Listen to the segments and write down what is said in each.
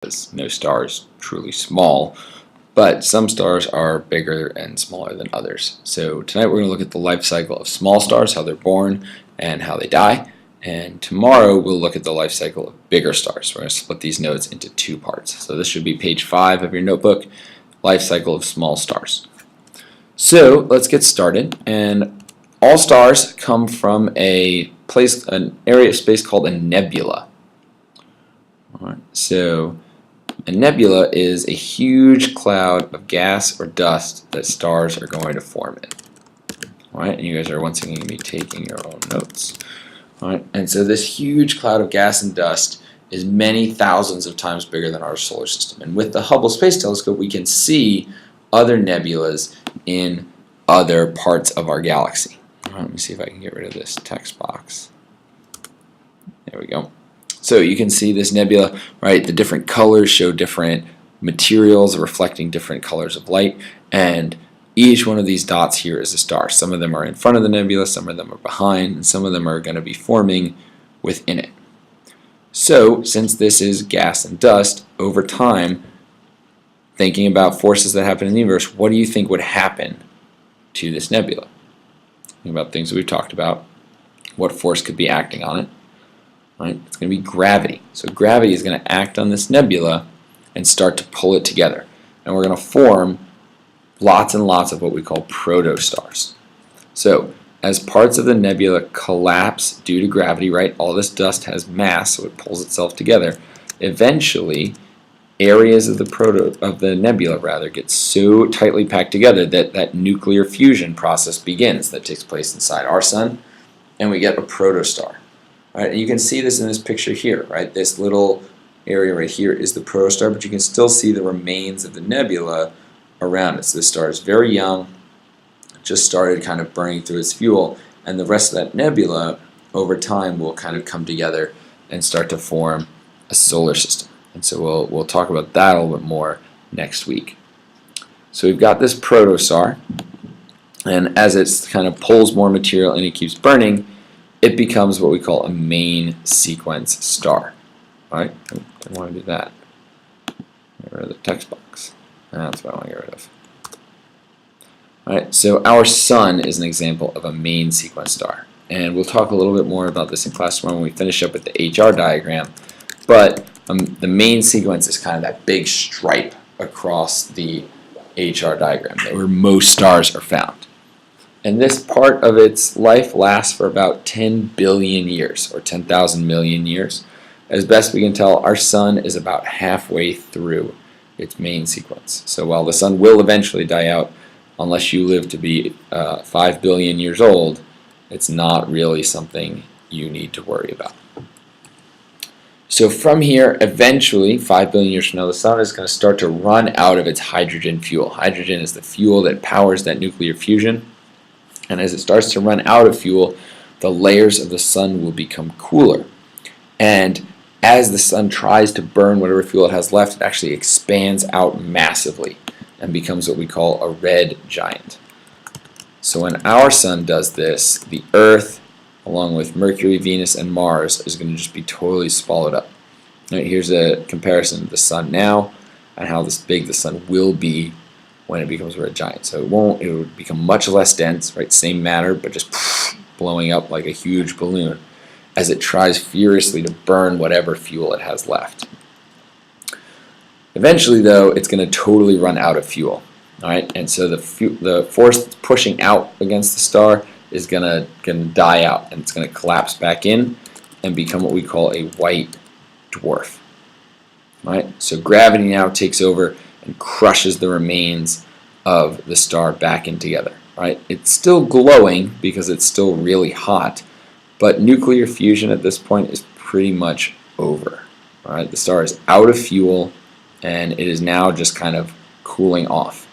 because no star is truly small, but some stars are bigger and smaller than others. So tonight we're going to look at the life cycle of small stars, how they're born and how they die. And tomorrow we'll look at the life cycle of bigger stars. We're going to split these notes into two parts. So this should be page 5 of your notebook, life cycle of small stars. So let's get started. And all stars come from an area of space called a nebula. All right, so a nebula is a huge cloud of gas or dust that stars are going to form in. All right, and you guys are once again going to be taking your own notes. All right, and so this huge cloud of gas and dust is many thousands of times bigger than our solar system. And with the Hubble Space Telescope, we can see other nebulas in other parts of our galaxy. All right, let me see if I can get rid of this text box. There we go. So you can see this nebula, right? The different colors show different materials reflecting different colors of light, and each one of these dots here is a star. Some of them are in front of the nebula, some of them are behind, and some of them are going to be forming within it. So, since this is gas and dust, over time, thinking about forces that happen in the universe, what do you think would happen to this nebula? Think about things that we've talked about. What force could be acting on it? Right? It's going to be gravity. So gravity is going to act on this nebula and start to pull it together. And we're going to form lots and lots of what we call protostars. So as parts of the nebula collapse due to gravity, right, all this dust has mass, so it pulls itself together. Eventually, areas of the nebula get so tightly packed together that that nuclear fusion process begins that takes place inside our sun, and we get a protostar. Right, and you can see this in this picture here, right? This little area right here is the protostar, but you can still see the remains of the nebula around it. So this star is very young, just started kind of burning through its fuel, and the rest of that nebula over time will kind of come together and start to form a solar system. And so we'll talk about that a little bit more next week. So we've got this protostar, and as it kind of pulls more material and it keeps burning, it becomes what we call a main sequence star. All right, I don't want to do that. Get rid of the text box. That's what I want to get rid of. All right, so our sun is an example of a main sequence star. And we'll talk a little bit more about this in class tomorrow when we finish up with the HR diagram. But the main sequence is kind of that big stripe across the HR diagram where most stars are found. And this part of its life lasts for about 10 billion years, or 10,000 million years. As best we can tell, our sun is about halfway through its main sequence. So while the sun will eventually die out, unless you live to be 5 billion years old, it's not really something you need to worry about. So from here, eventually, 5 billion years from now, the sun is going to start to run out of its hydrogen fuel. Hydrogen is the fuel that powers that nuclear fusion. And as it starts to run out of fuel, the layers of the sun will become cooler. And as the sun tries to burn whatever fuel it has left, it actually expands out massively and becomes what we call a red giant. So when our sun does this, the Earth, along with Mercury, Venus, and Mars, is going to just be totally swallowed up. Right, here's a comparison of the sun now and how big the sun will be when it becomes a red giant. So it will become much less dense, right? Same matter, but just blowing up like a huge balloon as it tries furiously to burn whatever fuel it has left. Eventually, though, it's going to totally run out of fuel, all right? And so the force that's pushing out against the star is going to die out, and it's going to collapse back in and become what we call a white dwarf, all right? So gravity now takes over and crushes the remains of the star back in together. Right? It's still glowing because it's still really hot, but nuclear fusion at this point is pretty much over. All right? The star is out of fuel and it is now just kind of cooling off.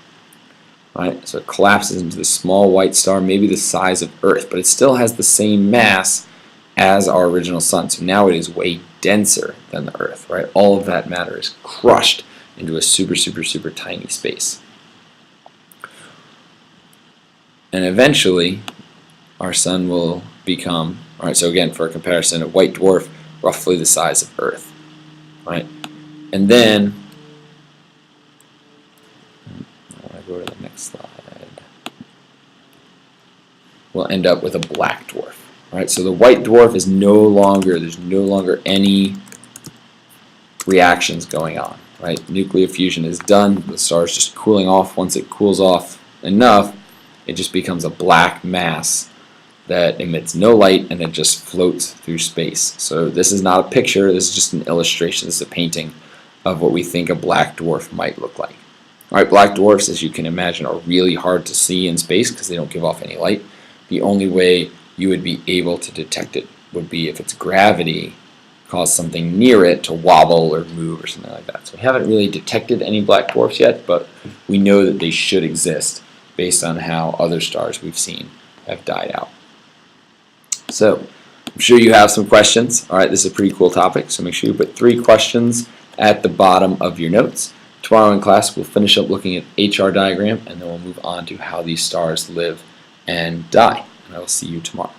All right? So it collapses into this small white star, maybe the size of Earth, but it still has the same mass as our original sun. So now it is way denser than the Earth. Right? All of that matter is crushed into a super, super, super tiny space. And eventually, our sun will become, all right, so again, for a comparison, a white dwarf roughly the size of Earth. Right? And then, I want to go to the next slide, we'll end up with a black dwarf. Right? So the white dwarf is there's no longer any reactions going on. Right? Nuclear fusion is done, the star is just cooling off. Once it cools off enough, it just becomes a black mass that emits no light and it just floats through space. So this is not a picture, this is just an illustration, this is a painting of what we think a black dwarf might look like. Alright, black dwarfs, as you can imagine, are really hard to see in space because they don't give off any light. The only way you would be able to detect it would be if its gravity caused something near it to wobble or move or something like that. So we haven't really detected any black dwarfs yet, but we know that they should exist based on how other stars we've seen have died out. So I'm sure you have some questions. Alright, this is a pretty cool topic, so make sure you put 3 questions at the bottom of your notes. Tomorrow in class we'll finish up looking at HR diagram and then we'll move on to how these stars live and die. And I will see you tomorrow.